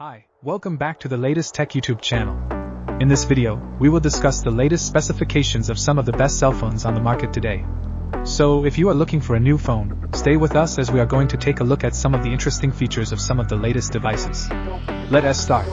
Hi, welcome back to the LatestTech YouTube channel. In this video, we will discuss the latest specifications of some of the best cell phones on the market today. So if you are looking for a new phone, stay with us as we are going to take a look at some of the interesting features of some of the latest devices. Let us start.